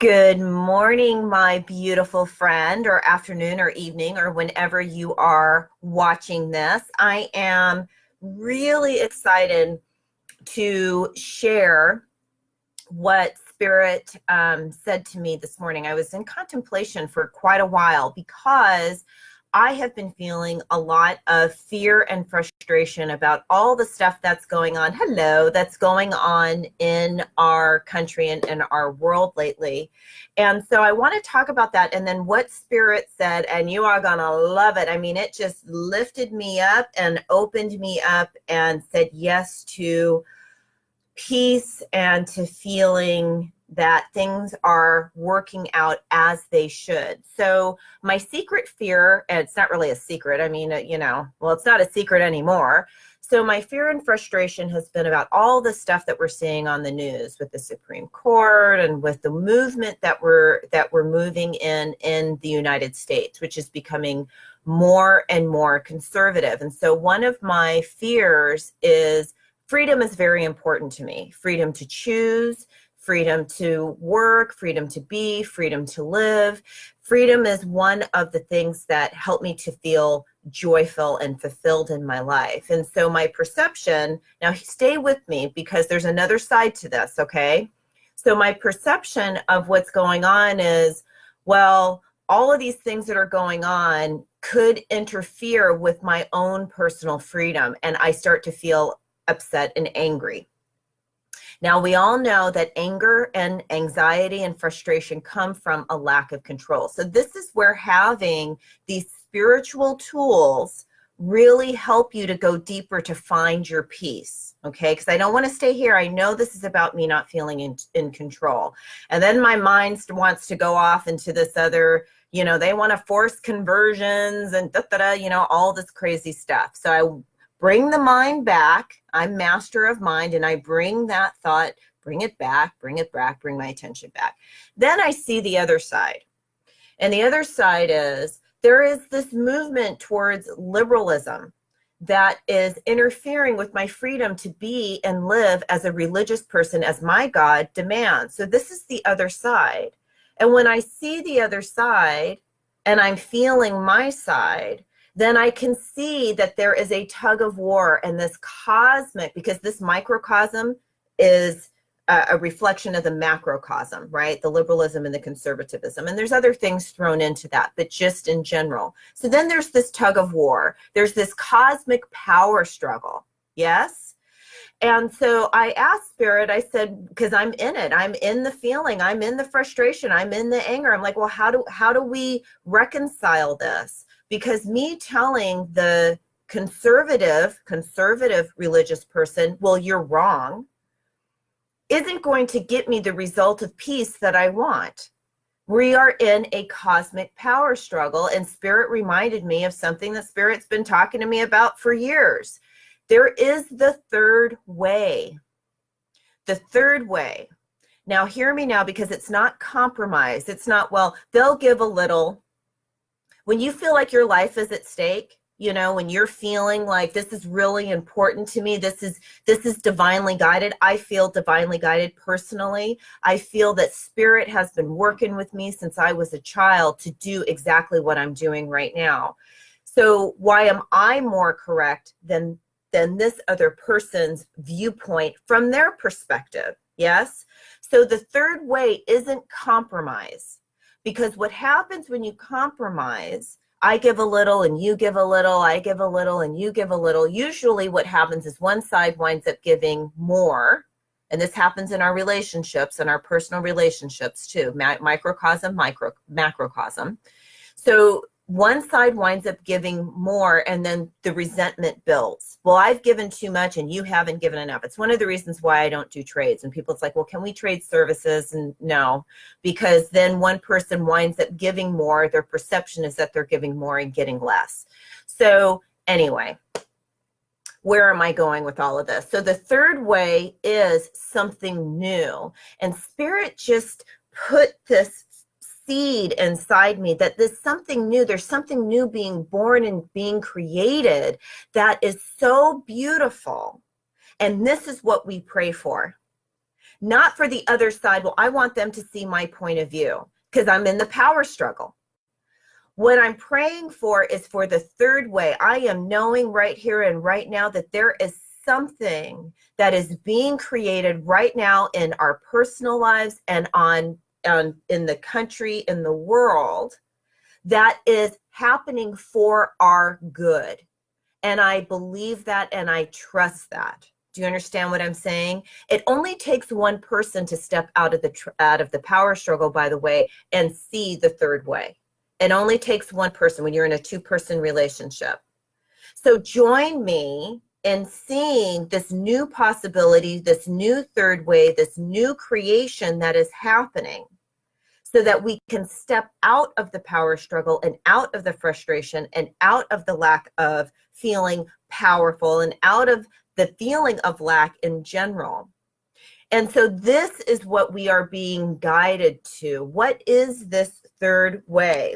Good morning, my beautiful friend, or afternoon, or evening, or whenever you are watching this. I am really excited to share what Spirit said to me this morning. I was in contemplation for quite a while because I have been feeling a lot of fear and frustration about all the stuff that's going on. Hello, that's going on in our country and in our world lately. And so I want to talk about that and then what Spirit said, and you are going to love it. I mean, it just lifted me up and opened me up and said yes to peace and to feeling that things are working out as they should. So my secret fear, and it's not really a secret, I mean, well, it's not a secret anymore. So my fear and frustration has been about all the stuff that we're seeing on the news with the Supreme Court and with the movement that we're moving in the United States, which is becoming more and more conservative. And so one of my fears is freedom is very important to me. Freedom to choose, freedom to work, freedom to be, freedom to live. Freedom is one of the things that help me to feel joyful and fulfilled in my life. And so my perception, now stay with me because there's another side to this, okay? So my perception of what's going on is, well, all of these things that are going on could interfere with my own personal freedom. And I start to feel upset and angry. Now, we all know that anger and anxiety and frustration come from a lack of control. So this is where having these spiritual tools really help you to go deeper to find your peace, okay? Because I don't want to stay here. I know this is about me not feeling in control. And then my mind wants to go off into this other, they want to force conversions and all this crazy stuff. So I bring the mind back. I'm master of mind, and I bring that thought, bring it back, bring my attention back. Then I see the other side. And the other side is there is this movement towards liberalism that is interfering with my freedom to be and live as a religious person as my God demands. So this is the other side. And when I see the other side and I'm feeling my side, then I can see that there is a tug of war and this cosmic, because this microcosm is a reflection of the macrocosm, right? The liberalism and the conservatism. And there's other things thrown into that, but just in general. So then there's this tug of war. There's this cosmic power struggle. Yes? And so I asked Spirit, I said, because I'm in it, I'm in the feeling, I'm in the frustration, I'm in the anger. I'm like, well, how do we reconcile this? Because me telling the conservative religious person, well, you're wrong, isn't going to get me the result of peace that I want. We are in a cosmic power struggle, and Spirit reminded me of something that Spirit's been talking to me about for years. There is the third way. The third way. Now, hear me now, because it's not compromise. It's not, well, they'll give a little. When you feel like your life is at stake, when you're feeling like this is really important to me, this is divinely guided. I feel divinely guided personally. I feel that Spirit has been working with me since I was a child to do exactly what I'm doing right now. So why am I more correct than this other person's viewpoint from their perspective? Yes? So the third way isn't compromise. Because what happens when you compromise, I give a little and you give a little, I give a little and you give a little. Usually what happens is one side winds up giving more. And this happens in our relationships and our personal relationships too, microcosm, macrocosm. So one side winds up giving more, and then the resentment builds. Well, I've given too much and you haven't given enough. It's one of the reasons why I don't do trades. And people's like, well, can we trade services? And no, because then one person winds up giving more. Their perception is that they're giving more and getting less. So anyway, where am I going with all of this? So the third way is something new. And Spirit just put this seed inside me that there's something new being born and being created that is so beautiful. And this is what we pray for. Not for the other side. Well, I want them to see my point of view because I'm in the power struggle. What I'm praying for is for the third way. I am knowing right here and right now that there is something that is being created right now in our personal lives and in the country, in the world, that is happening for our good. And I believe that and I trust that. Do you understand what I'm saying? It only takes one person to step out of the power struggle, by the way, and see the third way. It only takes one person when you're in a two-person relationship. So join me in seeing this new possibility, this new third way, this new creation that is happening, so that we can step out of the power struggle and out of the frustration and out of the lack of feeling powerful and out of the feeling of lack in general. And so this is what we are being guided to. What is this third way?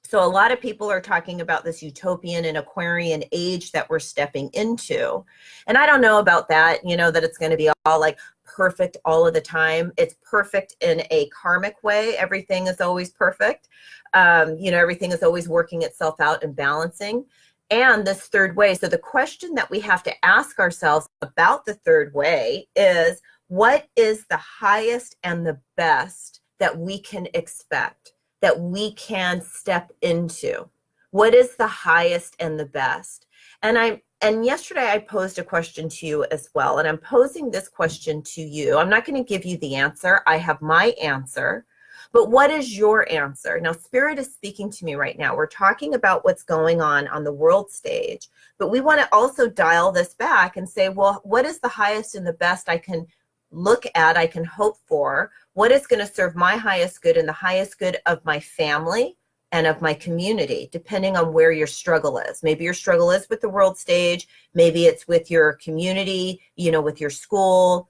So a lot of people are talking about this utopian and Aquarian age that we're stepping into. And I don't know about that, that it's going to be all like perfect all of the time. It's perfect in a karmic way. Everything is always perfect. Everything is always working itself out and balancing. And this third way. So the question that we have to ask ourselves about the third way is, what is the highest and the best that we can expect, that we can step into? What is the highest and the best? And yesterday I posed a question to you as well, and I'm posing this question to you. I'm not going to give you the answer. I have my answer. But what is your answer? Now, Spirit is speaking to me right now. We're talking about what's going on the world stage, but we want to also dial this back and say, well, what is the highest and the best I can look at, I can hope for? What is going to serve my highest good and the highest good of my family and of my community, depending on where your struggle is. Maybe your struggle is with the world stage. Maybe it's with your community, with your school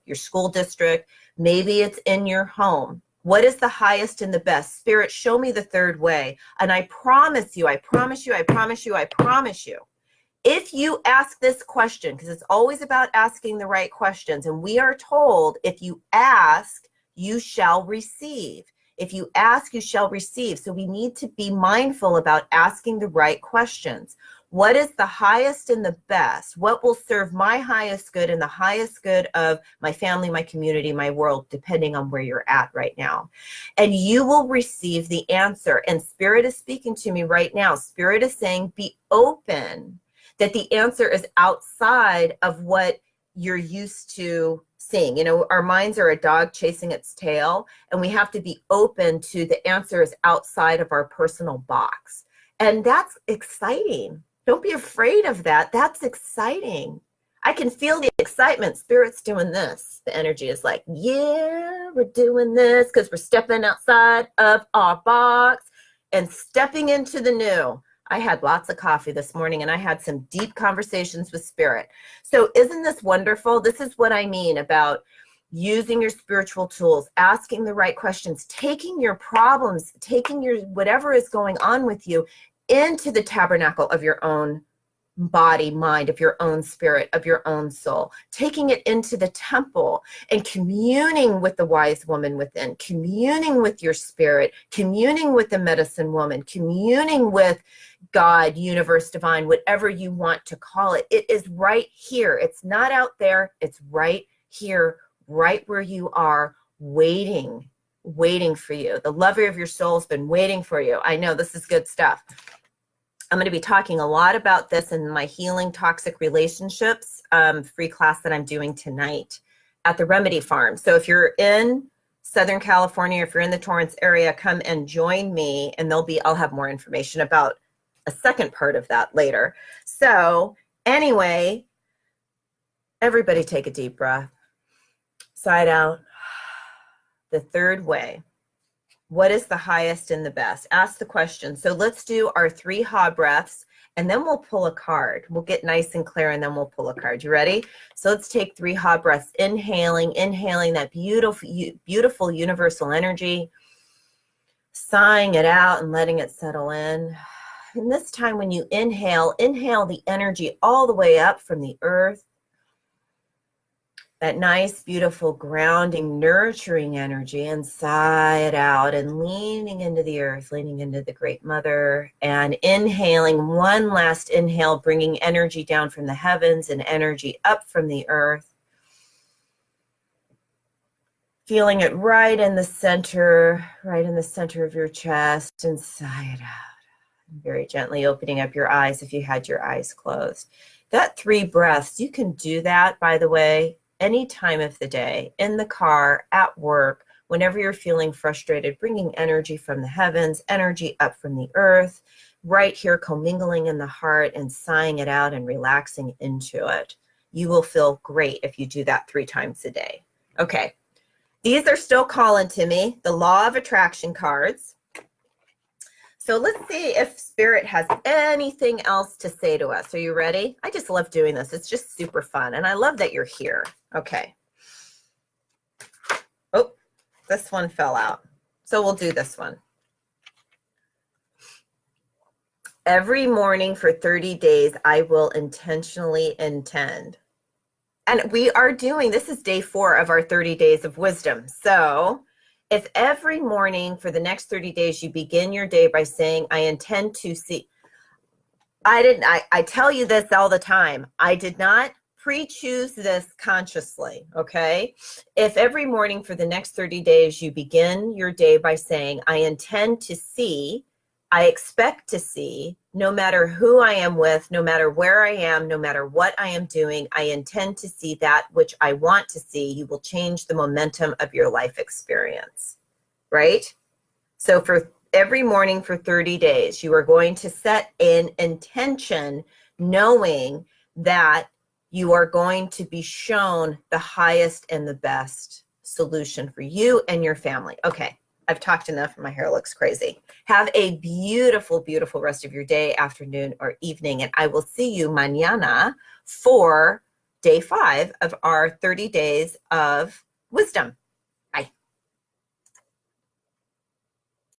district. Maybe it's in your home. What is the highest and the best? Spirit, show me the third way. And I promise you, if you ask this question, because it's always about asking the right questions, and we are told, if you ask, you shall receive. If you ask, you shall receive. So we need to be mindful about asking the right questions. What is the highest and the best? What will serve my highest good and the highest good of my family, my community, my world, depending on where you're at right now? And you will receive the answer. And Spirit is speaking to me right now. Spirit is saying, be open, that the answer is outside of what you're used to seeing. Our minds are a dog chasing its tail, and we have to be open to the answer is outside of our personal box. And that's exciting. Don't be afraid of that. That's exciting. I can feel the excitement. Spirit's doing this. The energy is like, yeah, we're doing this because we're stepping outside of our box and stepping into the new. I had lots of coffee this morning and I had some deep conversations with Spirit. So isn't this wonderful? This is what I mean about using your spiritual tools, asking the right questions, taking your problems, taking your whatever is going on with you into the tabernacle of your own body, mind, of your own spirit, of your own soul, taking it into the temple and communing with the wise woman within, communing with your spirit, communing with the medicine woman, communing with God, universe, divine, whatever you want to call it. It is right here. It's not out there. It's right here, right where you are, waiting for you. The lover of your soul has been waiting for you. I know this is good stuff. I'm going to be talking a lot about this in my Healing Toxic Relationships free class that I'm doing tonight at the Remedy Farm. So if you're in Southern California, if you're in the Torrance area, come and join me, and I'll have more information about a second part of that later. So anyway, everybody take a deep breath. Side out. The third way. What is the highest and the best? Ask the question. So let's do our 3 ha breaths, and then we'll pull a card. We'll get nice and clear, and then we'll pull a card. You ready? So let's take 3 ha breaths. Inhaling that beautiful universal energy. Sighing it out and letting it settle in. And this time when you inhale the energy all the way up from the earth. that nice, beautiful, grounding, nurturing energy, and sigh it out, and leaning into the earth, leaning into the Great Mother, and inhaling one last inhale, bringing energy down from the heavens and energy up from the earth. Feeling it right in the center of your chest, and sigh it out. Very gently opening up your eyes if you had your eyes closed. That 3 breaths, you can do that, by the way, any time of the day, in the car, at work, whenever you're feeling frustrated, bringing energy from the heavens, energy up from the earth, right here commingling in the heart and sighing it out and relaxing into it. You will feel great if you do that 3 times a day. Okay, these are still calling to me, the Law of Attraction cards. So let's see if Spirit has anything else to say to us. Are you ready? I just love doing this. It's just super fun. And I love that you're here. Okay. Oh, this one fell out. So we'll do this one. Every morning for 30 days, I will intentionally intend. And we are doing, this is day 4 of our 30 days of wisdom. So if every morning for the next 30 days, you begin your day by saying, I intend to see, I tell you this all the time. I did not pre-choose this consciously, okay? If every morning for the next 30 days, you begin your day by saying, I intend to see, I expect to see, no matter who I am with, no matter where I am, no matter what I am doing, I intend to see that which I want to see, you will change the momentum of your life experience, right? So for every morning for 30 days, you are going to set an intention knowing that you are going to be shown the highest and the best solution for you and your family. Okay. I've talked enough and my hair looks crazy. Have a beautiful, beautiful rest of your day, afternoon, or evening. And I will see you mañana for day 5 of our 30 days of wisdom.